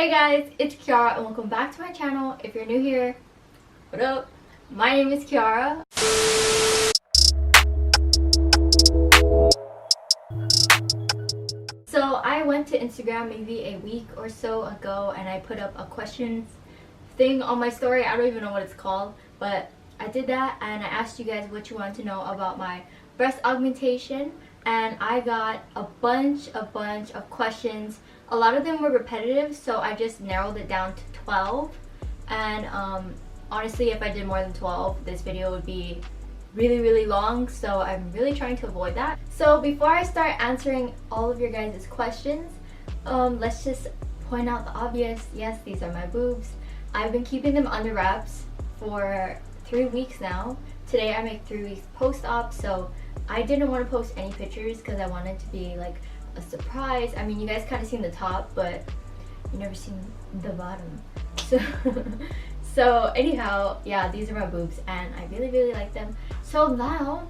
Hey guys, it's Kiara and welcome back to my channel. If you're new here, what up? My name is Kiara. So I went to Instagram maybe a week or so ago and I put up a questions thing on my story. I don't even know what it's called, but I did that and I asked you guys what you wanted to know about my breast augmentation, and I got a bunch of questions. A lot of them were repetitive, so I just narrowed it down to 12. And honestly, if I did more than 12, this video would be really long, so I'm really trying to avoid that. So before I start answering all of your guys' questions, let's just point out the obvious. Yes, these are my boobs. I've been keeping them under wraps for 3 weeks now. Today I make 3 weeks post-op, so I didn't want to post any pictures because I wanted to be like a surprise. I mean, you guys kind of seen the top, but you never seen the bottom. So anyhow, yeah, these are my boobs and I really like them. So now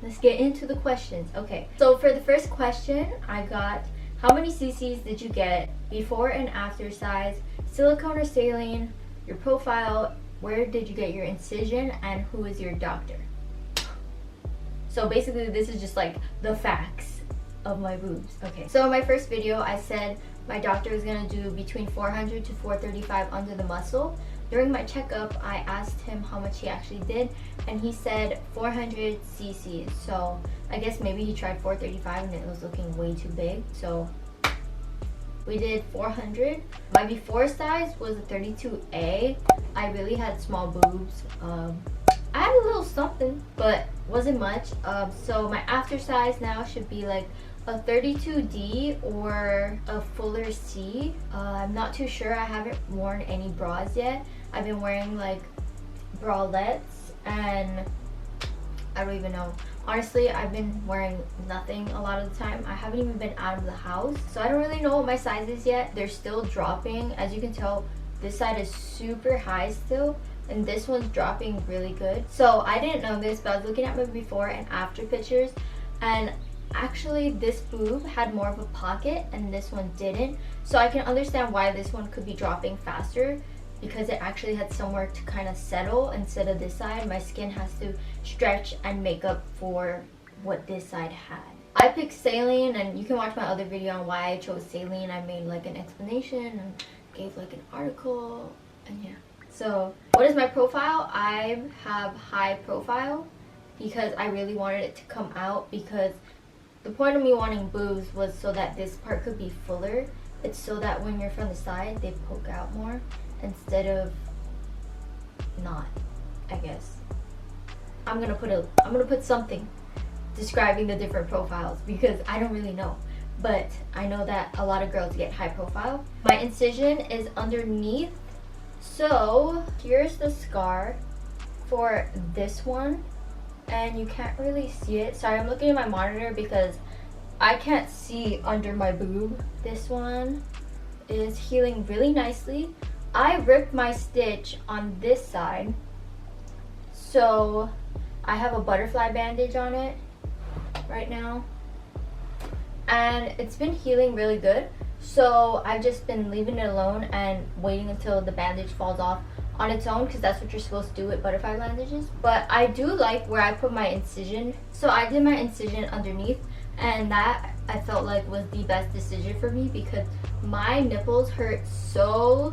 let's get into the questions. Okay, so for the first question I got, how many cc's did you get, before and after size, silicone or saline, your profile, where did you get your incision, and who is your doctor? So basically this is just like the facts of my boobs. Okay, so in my first video I said my doctor was gonna do between 400 to 435 under the muscle. During my checkup I asked him how much he actually did and he said 400 cc's. So I guess maybe he tried 435 and it was looking way too big, so we did 400. My before size was a 32A. I really had small boobs. I had a little something, but wasn't much. So my after size now should be like a 32D or a fuller C. I'm not too sure. I haven't worn any bras yet. I've been wearing like bralettes and I don't even know. Honestly, I've been wearing nothing a lot of the time. I haven't even been out of the house, so I don't really know what my size is yet. They're still dropping. As you can tell, this side is super high still and this one's dropping really good. So I didn't know this, but I was looking at my before and after pictures, and actually this boob had more of a pocket and this one didn't. So I can understand why this one could be dropping faster, because it actually had somewhere to kind of settle instead of this side. My skin has to stretch and make up for what this side had. I picked saline, and you can watch my other video on why I chose saline. I made like an explanation and gave like an article, and yeah. So what is my profile? I have high profile because I really wanted it to come out, because the point of me wanting boobs was so that this part could be fuller. It's so that when you're from the side, they poke out more instead of not, I guess. I'm gonna put something describing the different profiles because I don't really know. But I know that a lot of girls get high profile. My incision is underneath. So here's the scar for this one, and you can't really see it. Sorry, I'm looking at my monitor because I can't see under my boob. This one is healing really nicely. I ripped my stitch on this side, so I have a butterfly bandage on it right now, and it's been healing really good. So I've just been leaving it alone and waiting until the bandage falls off on its own, because that's what you're supposed to do with butterfly bandages. But I do like where I put my incision. So I did my incision underneath, and that I felt like was the best decision for me because my nipples hurt so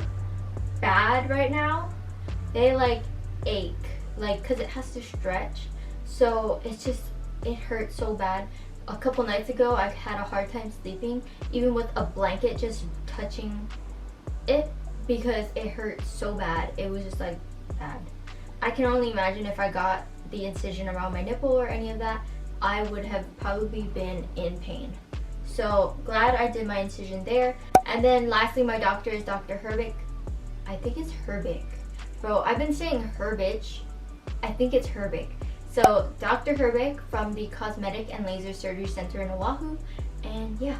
bad right now. They like ache, like, because it has to stretch. So it hurts so bad. A couple nights ago I had a hard time sleeping, even with a blanket just touching it, because it hurt so bad. It was just like bad. I can only imagine if I got the incision around my nipple or any of that, I would have probably been in pain. So glad I did my incision there. And then lastly, my doctor is Dr. Herbick. I think it's Herbick. Bro, I've been saying Herbich. I think it's Herbick. So Dr. Herbick from the Cosmetic and Laser Surgery Center in Oahu. And yeah,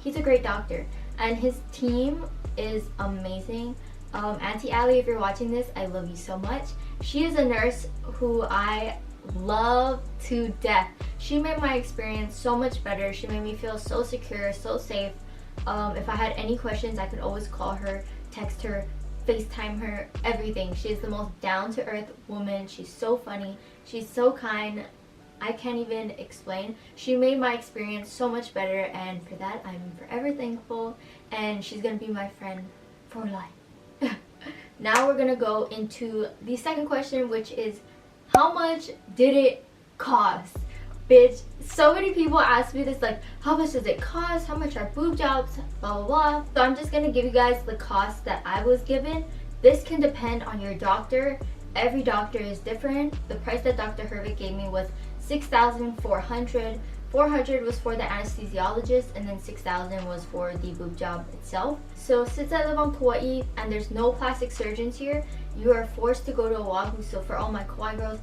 he's a great doctor. And his team is amazing. Aunty Ali, if you're watching this, I love you so much. She is a nurse who I love to death. She made my experience so much better. She made me feel so secure, so safe. If I had any questions, I could always call her, text her, FaceTime her, everything. She's the most down-to-earth woman. She's so funny. She's so kind. I can't even explain. She made my experience so much better, and for that I'm forever thankful, and she's gonna be my friend for life. Now we're gonna go into the second question, which is how much did it cost? Bitch, so many people ask me this, like, how much does it cost? How much are boob jobs? Blah, blah, blah. So I'm just gonna give you guys the cost that I was given. This can depend on your doctor. Every doctor is different. The price that Dr. Hervik gave me was $6,400. $400 was for the anesthesiologist, and then $6,000 was for the boob job itself. So since I live on Kauai and there's no plastic surgeons here, you are forced to go to Oahu. So for all my Kauai girls,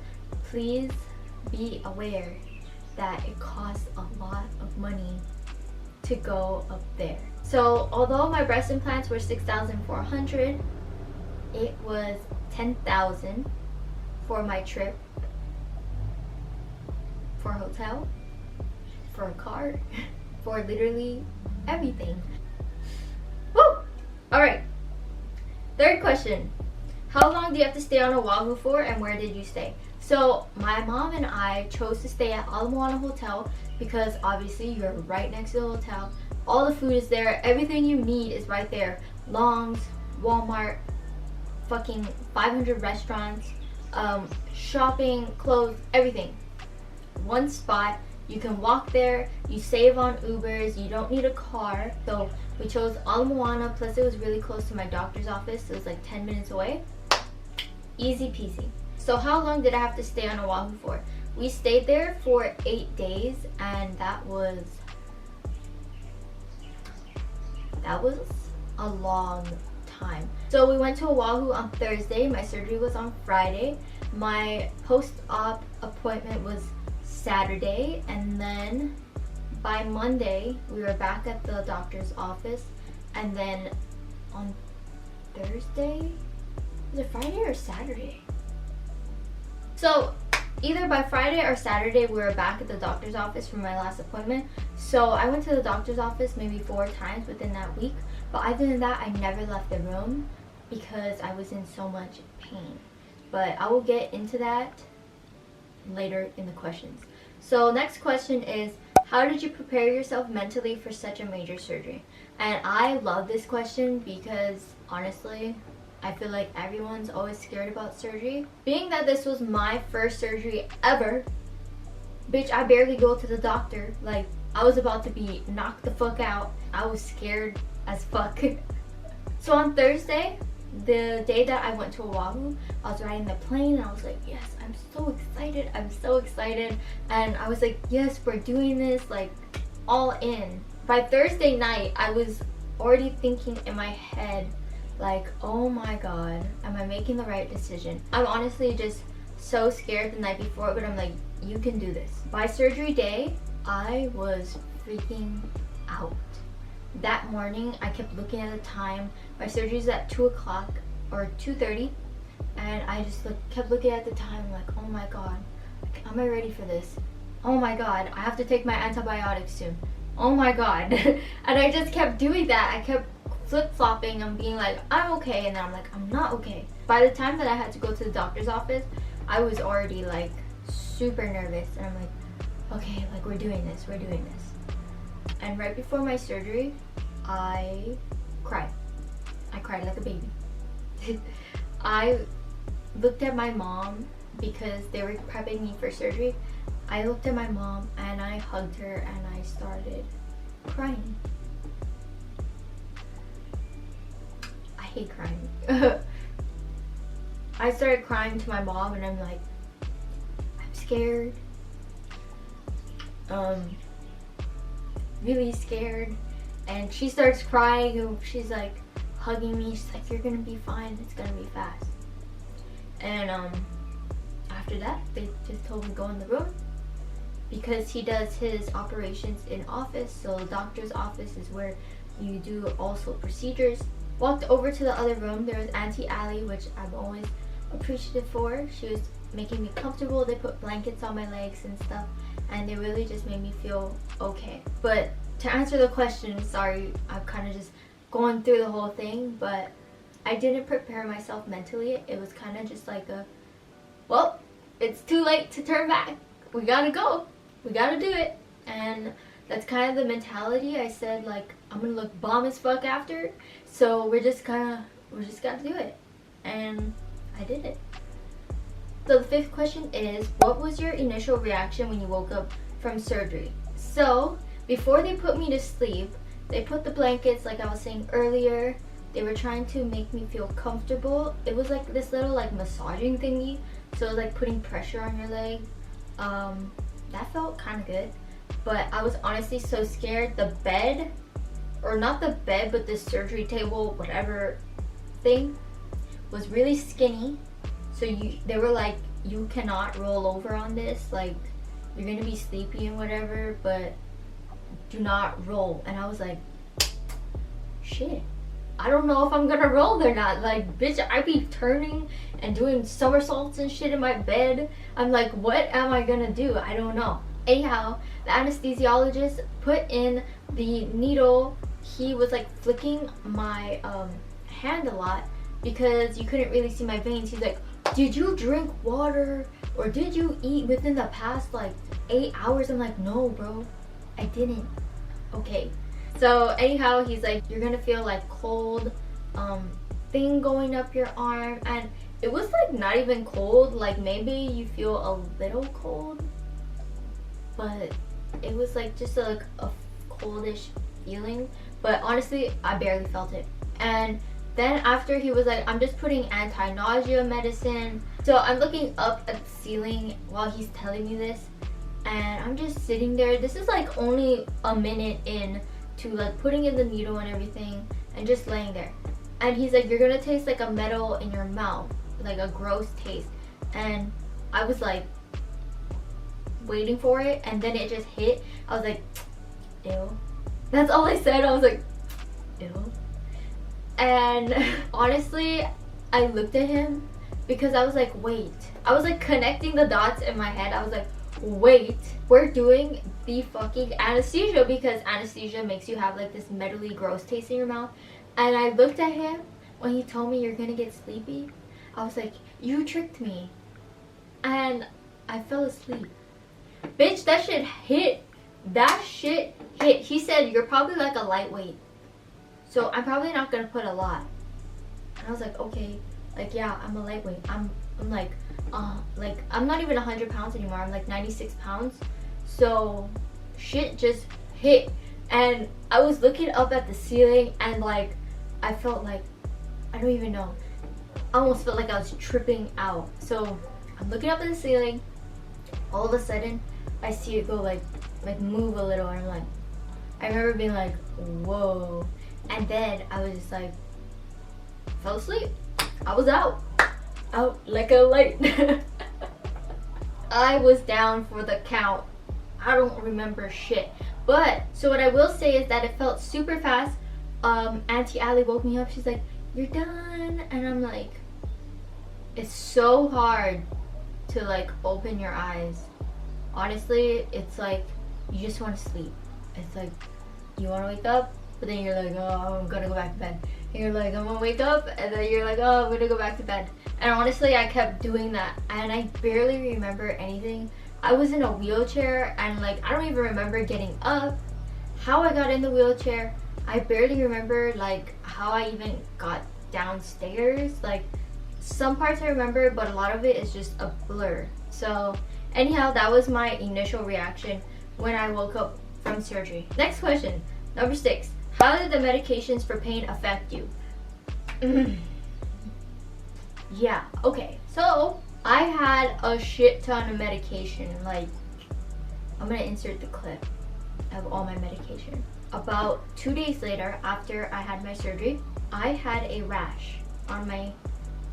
please be aware that it costs a lot of money to go up there. So although my breast implants were $6,400, it was $10,000 for my trip, for a hotel, for a car, for literally everything. Woo! Alright, third question. How long do you have to stay on Oahu for, and where did you stay? So my mom and I chose to stay at Ala Moana Hotel because obviously you're right next to the hotel. All the food is there. Everything you need is right there. Long's, Walmart, fucking 500 restaurants, shopping, clothes, everything. One spot. You can walk there. You save on Ubers. You don't need a car. So we chose Ala Moana, plus it was really close to my doctor's office. It was like 10 minutes away. Easy peasy. So how long did I have to stay on Oahu for? We stayed there for 8 days, and that was a long time. So we went to Oahu on Thursday. My surgery was on Friday. My post-op appointment was Saturday, and then by Monday we were back at the doctor's office, and then on Thursday, was it Friday or Saturday? So either by Friday or Saturday we were back at the doctor's office for my last appointment. So I went to the doctor's office maybe 4 times within that week, but other than that I never left the room because I was in so much pain. But I will get into that later in the questions. So next question is, how did you prepare yourself mentally for such a major surgery? And I love this question because honestly, I feel like everyone's always scared about surgery. Being that this was my first surgery ever, bitch, I barely go to the doctor. Like, I was about to be knocked the fuck out. I was scared as fuck. So on Thursday, the day that I went to Oahu, I was riding the plane and I was like, yes, I'm so excited. I'm so excited. And I was like, yes, we're doing this, like, all in. By Thursday night, I was already thinking in my head, like, oh my god, am I making the right decision? I'm honestly just so scared the night before, but I'm like, you can do this. By surgery day, I was freaking out. That morning, I kept looking at the time. My surgery is at 2 o'clock or 2:30, and I just kept looking at the time like, oh my god, am I ready for this? Oh my god, I have to take my antibiotics soon. Oh my god. And I just kept doing that. I kept flip-flopping and being like, I'm okay, and then I'm like, I'm not okay. By the time that I had to go to the doctor's office, I was already like super nervous, and I'm like, okay, like, we're doing this. And right before my surgery, I cried. I cried like a baby. I looked at my mom because they were prepping me for surgery. I looked at my mom and I hugged her and I started crying. I hate crying. I started crying to my mom and I'm like, I'm scared. Really scared. And she starts crying and she's like hugging me. She's like, you're gonna be fine, it's gonna be fast. And after that, they just told me to go in the room because he does his operations in office. So the doctor's office is where you do also procedures. Walked over to the other room. There was Aunty Ali, which I'm always appreciative for. She was making me comfortable. They put blankets on my legs and stuff, and they really just made me feel okay. But to answer the question, sorry, I'm kind of just going through the whole thing, but I didn't prepare myself mentally. It was kind of just like a, well, it's too late to turn back. We gotta go. We gotta do it. And that's kind of the mentality. I said, like, I'm gonna look bomb as fuck after, so we're just gotta do it. And I did it. So the fifth question is, what was your initial reaction when you woke up from surgery? So before they put me to sleep, they put the blankets, like I was saying earlier. They were trying to make me feel comfortable. It was like this little like massaging thingy, so it was like putting pressure on your leg. That felt kind of good, but I was honestly so scared. The bed, or not the bed, but the surgery table, whatever thing, was really skinny. So they were like, you cannot roll over on this, like you're gonna be sleepy and whatever, but do not roll. And I was like, shit, I don't know if I'm gonna roll or not. Like, bitch, I be turning and doing somersaults and shit in my bed. I'm like, what am I gonna do? I don't know. Anyhow, the anesthesiologist put in the needle. He was like flicking my hand a lot because you couldn't really see my veins. He's like, did you drink water or did you eat within the past like 8 hours? I'm like, no bro, I didn't. Okay, so anyhow, he's like, you're gonna feel like cold thing going up your arm. And it was like not even cold, like maybe you feel a little cold, but it was like just a coldish feeling. But honestly, I barely felt it. And then after, he was like, I'm just putting anti-nausea medicine. So I'm looking up at the ceiling while he's telling me this, and I'm just sitting there. This is like only a minute in to like putting in the needle and everything, and just laying there. And he's like, you're gonna taste like a metal in your mouth, like a gross taste. And I was like waiting for it, and then it just hit. I was like, ew. That's all I said. I was like, ew. And honestly, I looked at him because I was like, wait. I was like connecting the dots in my head. I was like, wait, we're doing the fucking anesthesia, because anesthesia makes you have like this metally gross taste in your mouth. And I looked at him when he told me you're gonna get sleepy. I was like, you tricked me. And I fell asleep. Bitch, that shit hit. That shit hit. He said, you're probably like a lightweight, so I'm probably not gonna put a lot. And I was like, okay, like, yeah, I'm a lightweight. I'm like I'm not even 100 pounds anymore. I'm like 96 pounds. So shit just hit. And I was looking up at the ceiling, and like I felt like, I don't even know, I almost felt like I was tripping out. So I'm looking up at the ceiling. All of a sudden I see it go like move a little, and I'm like, I remember being like, whoa. And then I was just like, fell asleep. I was out like a light. I was down for the count. I don't remember shit. But so what I will say is that it felt super fast. Aunty Ali woke me up. She's like, you're done. And I'm like, it's so hard to like open your eyes. Honestly, it's like you just want to sleep. It's like you want to wake up, but then you're like, oh, I'm gonna go back to bed. And you're like, I'm gonna wake up, and then you're like, oh, I'm gonna go back to bed. And honestly, I kept doing that, and I barely remember anything. I was in a wheelchair, and like I don't even remember getting up, how I got in the wheelchair. I barely remember like how I even got downstairs. Like some parts I remember, but a lot of it is just a blur. So anyhow, that was my initial reaction when I woke up from surgery. Next question, number 6. How did the medications for pain affect you? Yeah, okay. So I had a shit ton of medication. Like, I'm gonna insert the clip of all my medication. About 2 days later, after I had my surgery, I had a rash on my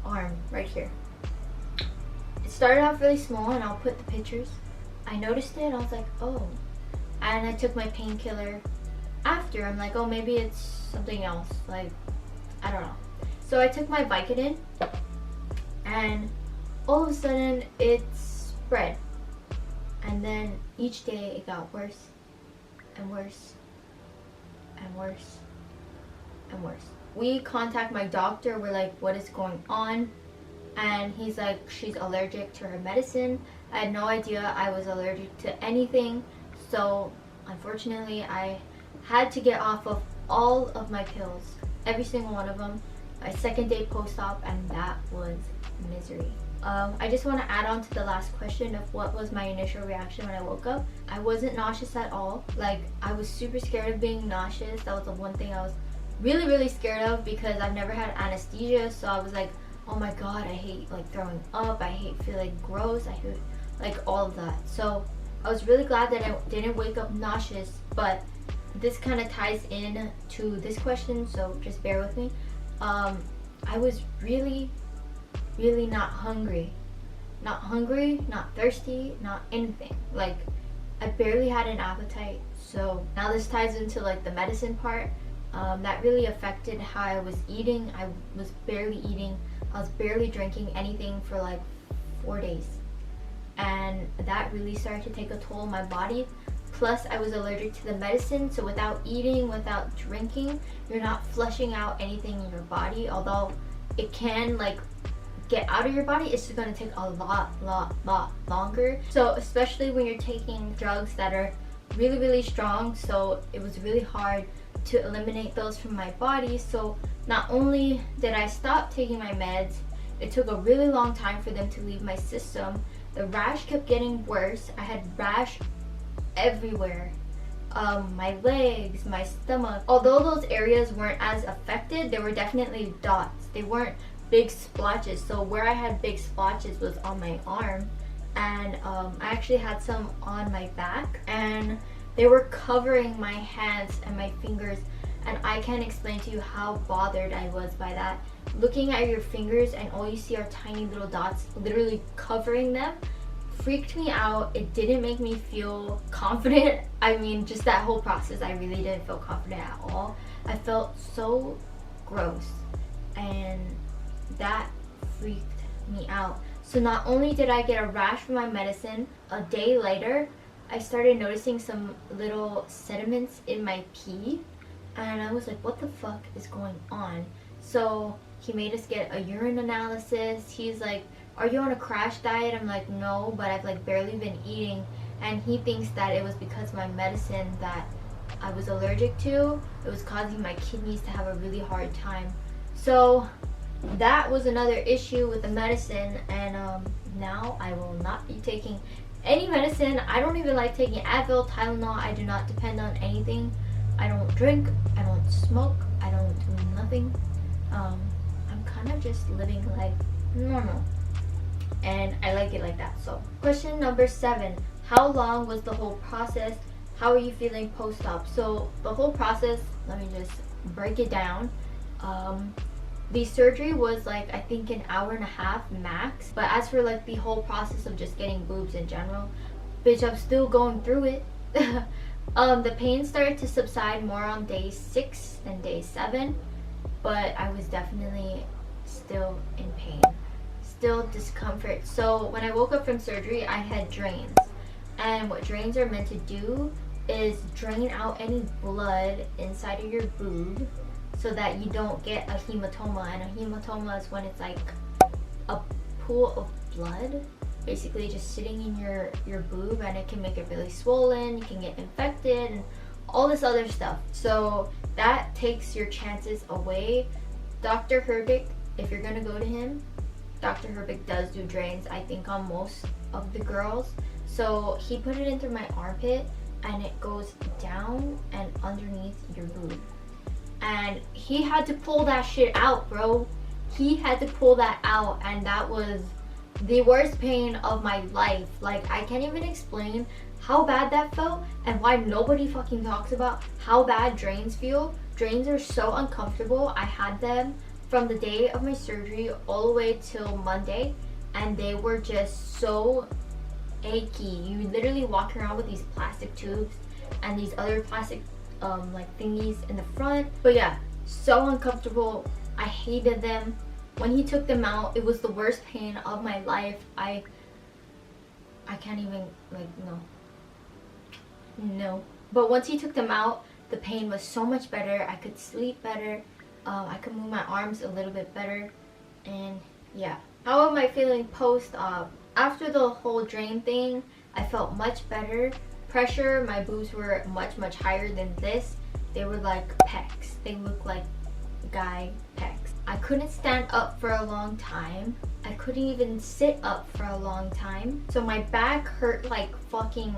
arm right here. It started off really small, and I'll put the pictures. I noticed it, I was like, oh. And I took my painkiller after. I'm like, oh, maybe it's something else. Like, I don't know. So I took my Vicodin, and all of a sudden it spread. And then each day it got worse and worse and worse and worse. We contact my doctor. We're like, what is going on? And he's like, she's allergic to her medicine. I had no idea I was allergic to anything. So unfortunately, I had to get off of all of my pills, every single one of them, my second day post-op, and that was misery. I just want to add on to the last question of what was my initial reaction when I woke up. I wasn't nauseous at all. Like, I was super scared of being nauseous. That was the one thing I was really, really scared of, because I've never had anesthesia. So I was like, oh my god, I hate like throwing up, I hate feeling gross, I hate like all of that. So I was really glad that I didn't wake up nauseous. But this kind of ties in to this question, so just bear with me. I was really not hungry, not thirsty, not anything. Like, I barely had an appetite. So now this ties into like the medicine part. That really affected how I was eating. I was barely eating, I was barely drinking anything for like 4 days, and that really started to take a toll on my body. Plus, I was allergic to the medicine, so without eating, without drinking, you're not flushing out anything in your body. Although it can like get out of your body, it's just going to take a lot longer. So especially when you're taking drugs that are really strong, so it was really hard to eliminate those from my body. So not only did I stop taking my meds, it took a really long time for them to leave my system. The rash kept getting worse. I had rash everywhere, my legs, my stomach. Although those areas weren't as affected, there were definitely dots. They weren't big splotches. So where I had big splotches was on my arm, and I actually had some on my back, and they were covering my hands and my fingers, and I can't explain to you how bothered I was by that. Looking at your fingers and all you see are tiny little dots literally covering them freaked me out. It didn't make me feel confident. I mean, just that whole process, I really didn't feel confident at all. I felt so gross, and that freaked me out. So not only did I get a rash from my medicine, a day later I started noticing some little sediments in my pee, and I was like, what the fuck is going on? So he made us get a urine analysis. He's like, are you on a crash diet? I'm like, no, but I've like barely been eating. And he thinks that it was because of my medicine that I was allergic to, it was causing my kidneys to have a really hard time. So that was another issue with the medicine, and now I will not be taking any medicine. I don't even like taking Advil, Tylenol. I do not depend on anything. I don't drink, I don't smoke, I don't do nothing. I'm kind of just living life normal, and I like it like that. So question number 7, how long was the whole process? How are you feeling post-op? So the whole process, let me just break it down. The surgery was like, I think, an hour and a half max. But as for like the whole process of just getting boobs in general, bitch, I'm still going through it. The pain started to subside more on day 6 than day 7, but I was definitely still in pain, still discomfort. So when I woke up from surgery, I had drains, and what drains are meant to do is drain out any blood inside of your boob so that you don't get a hematoma. And a hematoma is when it's like a pool of blood basically just sitting in your boob, and it can make it really swollen, you can get infected and all this other stuff. So that takes your chances away. Dr. Herbig, if you're gonna go to him, Dr. Herbig does do drains, I think, on most of the girls. So he put it in through my armpit, and it goes down and underneath your boob. And he had to pull that shit out, bro. He had to pull that out, and that was the worst pain of my life. Like, I can't even explain how bad that felt and why nobody fucking talks about how bad drains feel. Drains are so uncomfortable. I had them from the day of my surgery all the way till Monday, and they were just so achy. You literally walk around with these plastic tubes and these other plastic like thingies in the front. But yeah, so uncomfortable. I hated them. When he took them out, it was the worst pain of my life. I can't even, like, no. But once he took them out, the pain was so much better. I could sleep better. I could move my arms a little bit better. And yeah. How am I feeling post-op? After the whole drain thing, I felt much better. Pressure, my boobs were much higher than this. They were like pecs. They looked like guy pecs. I couldn't stand up for a long time. I couldn't even sit up for a long time. So my back hurt like fucking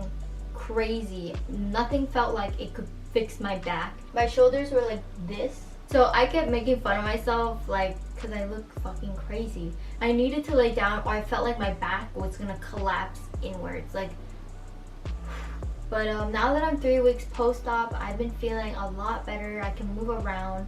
crazy. Nothing felt like it could fix my back. My shoulders were like this. So I kept making fun of myself, like, because I look fucking crazy. I needed to lay down or I felt like my back was gonna collapse inwards. Like, but now that I'm 3 weeks post-op, I've been feeling a lot better. I can move around.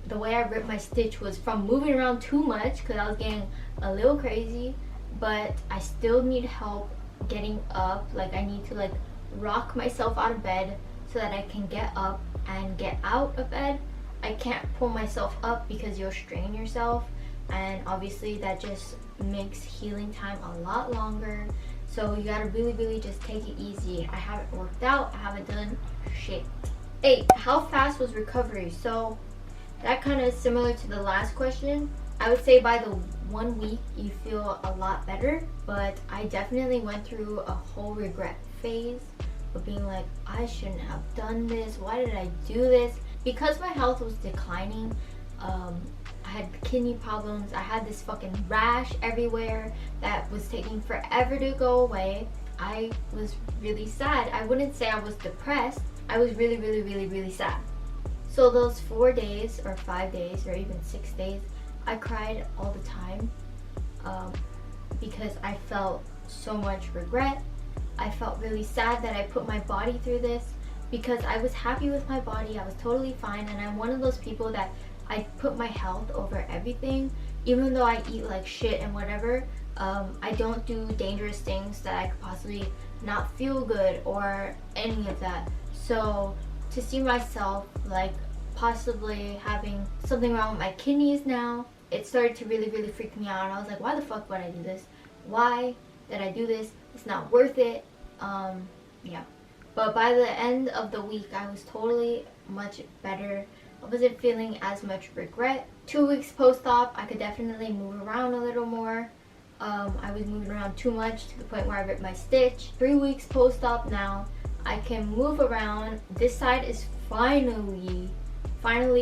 The way I ripped my stitch was from moving around too much because I was getting a little crazy, but I still need help getting up. Like, I need to like rock myself out of bed so that I can get up and get out of bed. I can't pull myself up because you'll strain yourself, and obviously that just makes healing time a lot longer. So you gotta really just take it easy. I haven't worked out, I haven't done shit. 8. How fast was recovery? So that kind of is similar to the last question. I would say by the 1 week you feel a lot better, but I definitely went through a whole regret phase of being like, I shouldn't have done this, why did I do this? Because my health was declining, I had kidney problems, I had this fucking rash everywhere that was taking forever to go away. I was really sad. I wouldn't say I was depressed, I was really sad. So those 4 days or 5 days or even 6 days, I cried all the time because I felt so much regret. I felt really sad that I put my body through this because I was happy with my body. I was totally fine, and I'm one of those people that I put my health over everything. Even though I eat like shit and whatever, I don't do dangerous things that I could possibly not feel good or any of that. So to see myself like possibly having something wrong with my kidneys now, it started to really freak me out. And I was like, why the fuck would I do this? Why did I do this? It's not worth it. Yeah. But by the end of the week, I was totally much better. I wasn't feeling as much regret. 2 weeks post-op, I could definitely move around a little more. I was moving around too much to the point where I ripped my stitch. 3 weeks post-op now, I can move around. This side is finally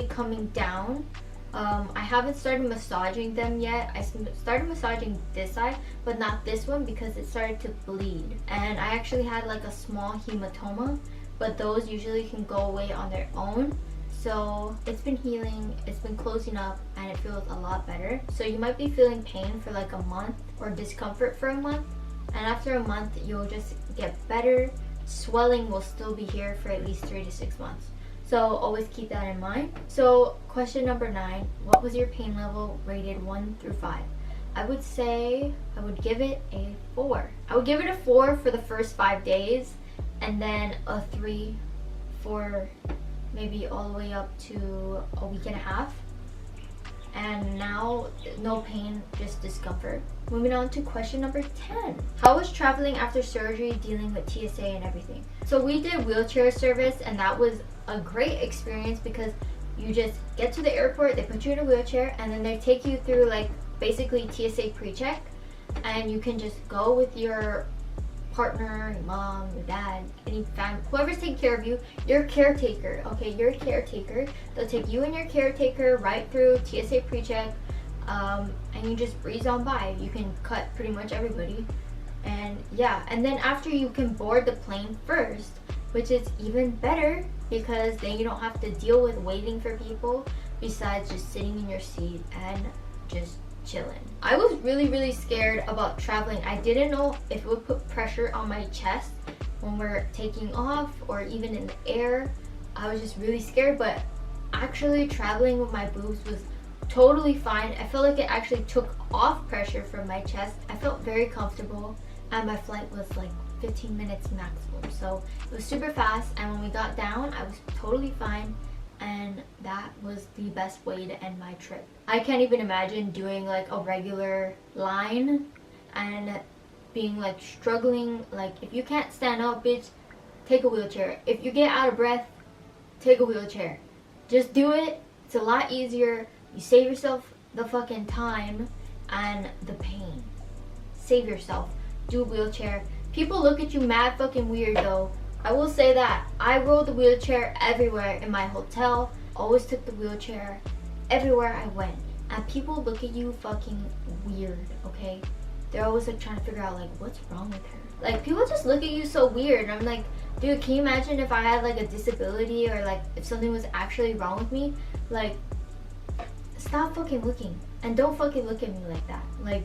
coming down. I haven't started massaging them yet. I started massaging this side, but not this one because it started to bleed. And I actually had like a small hematoma, but those usually can go away on their own. So it's been healing, it's been closing up, and it feels a lot better. So you might be feeling pain for like a month or discomfort for a month, and after a month you'll just get better. Swelling will still be here for at least 3 to 6 months. So always keep that in mind. So question number 9, what was your pain level rated 1 through 5? I would say I would give it a 4. I would give it a 4 for the first 5 days, and then a 3 for maybe all the way up to a week and a half. And now no pain, just discomfort. Moving on to question number 10. How was traveling after surgery, dealing with TSA and everything? So we did wheelchair service, and that was a great experience because you just get to the airport, they put you in a wheelchair, and then they take you through like basically TSA pre-check, and you can just go with your partner, your mom, your dad, any family, whoever's taking care of you, your caretaker. Okay, your caretaker. They'll take you and your caretaker right through TSA pre-check, and you just breeze on by. You can cut pretty much everybody, and yeah. And then after, you can board the plane first, which is even better because then you don't have to deal with waiting for people besides just sitting in your seat and just chilling. I was really scared about traveling. I didn't know if it would put pressure on my chest when we're taking off or even in the air. I was just really scared, but actually traveling with my boobs was totally fine. I felt like it actually took off pressure from my chest. I felt very comfortable, and my flight was like 15 minutes maximum, so it was super fast. And when we got down, I was totally fine, and that was the best way to end my trip. I can't even imagine doing like a regular line and being like struggling. Like, if you can't stand up, bitch, take a wheelchair. If you get out of breath, take a wheelchair. Just do it. It's a lot easier. You save yourself the fucking time and the pain. Save yourself. Do a wheelchair. People look at you mad fucking weird though. I will say that. I rode the wheelchair everywhere in my hotel. Always took the wheelchair everywhere I went. And people look at you fucking weird, okay? They're always like trying to figure out like what's wrong with her. Like people just look at you so weird. And I'm like, dude, can you imagine if I had like a disability or like if something was actually wrong with me? Like, stop fucking looking. And don't fucking look at me like that. Like,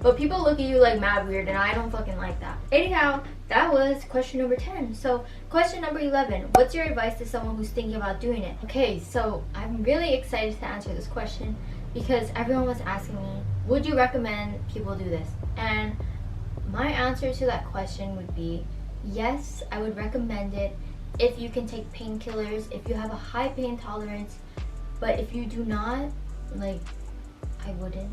but people look at you like mad weird and I don't fucking like that. Anyhow, that was question number 10. So question number 11, what's your advice to someone who's thinking about doing it? Okay, so I'm really excited to answer this question because everyone was asking me, would you recommend people do this? And my answer to that question would be, yes, I would recommend it if you can take painkillers, if you have a high pain tolerance. But if you do not, like, I wouldn't.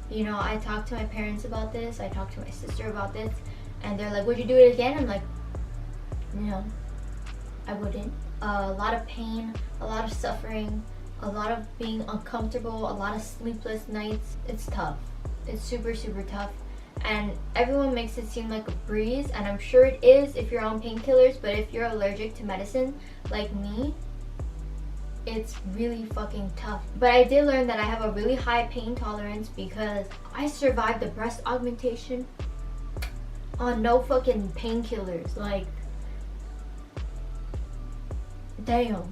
You know, I talked to my parents about this, I talked to my sister about this, and they're like, would you do it again? I'm like, no, I wouldn't. A lot of pain, a lot of suffering, a lot of being uncomfortable, a lot of sleepless nights. It's tough. It's super, super tough. And everyone makes it seem like a breeze, and I'm sure it is if you're on painkillers, but if you're allergic to medicine, like me, it's really fucking tough. But I did learn that I have a really high pain tolerance because I survived the breast augmentation on no fucking painkillers. Like, damn,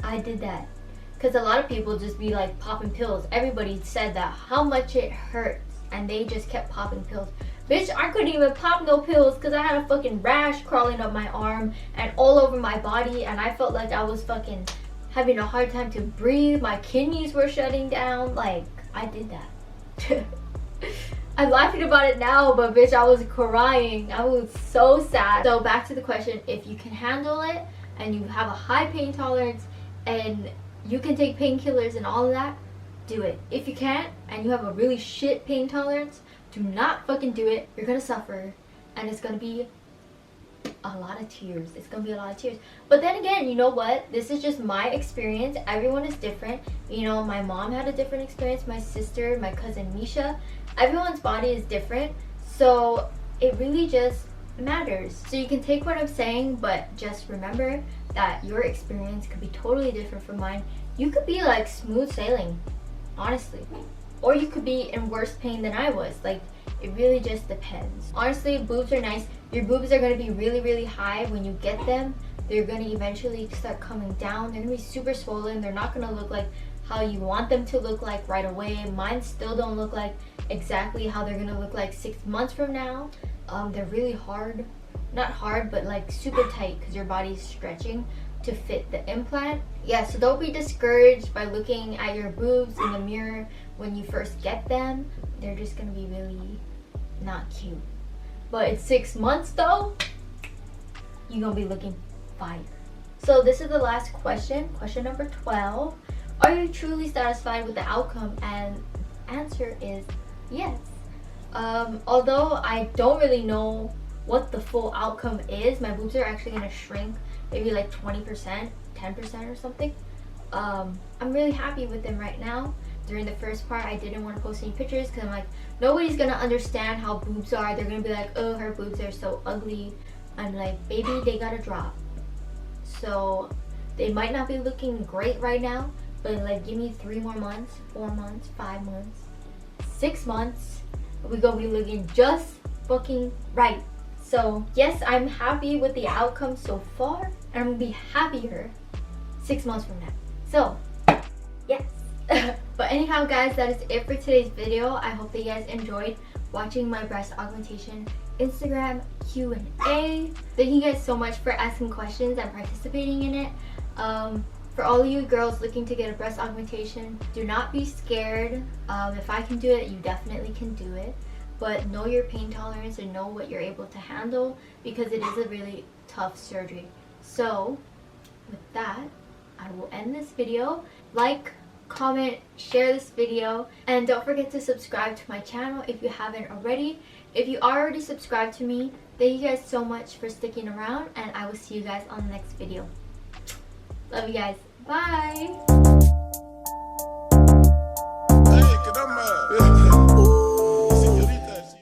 I did that. Because a lot of people just be like popping pills. Everybody said that, how much it hurts, and they just kept popping pills. Bitch, I couldn't even pop no pills because I had a fucking rash crawling up my arm and all over my body, and I felt like I was fucking having a hard time to breathe. My kidneys were shutting down. Like, I did that. I'm laughing about it now, but bitch, I was crying. I was so sad. So back to the question, if you can handle it and you have a high pain tolerance and you can take painkillers and all of that, do it. If you can't and you have a really shit pain tolerance, do not fucking do it. You're gonna suffer and it's gonna be a lot of tears. It's gonna be a lot of tears. But then again, you know what? This is just my experience. Everyone is different. You know, my mom had a different experience. My sister, my cousin Misha. Everyone's body is different. So it really just matters. So you can take what I'm saying, but just remember that your experience could be totally different from mine. You could be like smooth sailing, honestly. Or you could be in worse pain than I was. Like, it really just depends. Honestly, boobs are nice. Your boobs are going to be really, really high when you get them. They're going to eventually start coming down. They're going to be super swollen. They're not going to look like how you want them to look like right away. Mine still don't look like exactly how they're going to look like 6 months from now. They're really hard. Not hard, but like super tight because your body's stretching to fit the implant. Yeah, so don't be discouraged by looking at your boobs in the mirror when you first get them. They're just going to be really not cute. But in 6 months though, you're gonna be looking fire. So this is the last question, question number 12. Are you truly satisfied with the outcome? And answer is yes. Although I don't really know what the full outcome is, my boobs are actually gonna shrink maybe like 20%, 10% or something. I'm really happy with them right now. During the first part, I didn't want to post any pictures because I'm like, nobody's gonna understand how boobs are. They're gonna be like, oh, her boobs are so ugly. I'm like, baby, they gotta drop. So they might not be looking great right now, but like, give me 3 more months, 4 months, 5 months, 6 months, we're gonna be looking just fucking right. So yes, I'm happy with the outcome so far, and I'm gonna be happier 6 months from now. So yes. But anyhow guys, that is it for today's video. I hope that you guys enjoyed watching my breast augmentation Instagram Q&A. Thank you guys so much for asking questions and participating in it. For all of you girls looking to get a breast augmentation, do not be scared. If I can do it, you definitely can do it. But know your pain tolerance and know what you're able to handle, because it is a really tough surgery. So with that, I will end this video. Like, comment, share this video, and don't forget to subscribe to my channel if you haven't already. If you already subscribed to me, thank you guys so much for sticking around, and I will see you guys on the next video. Love you guys. Bye!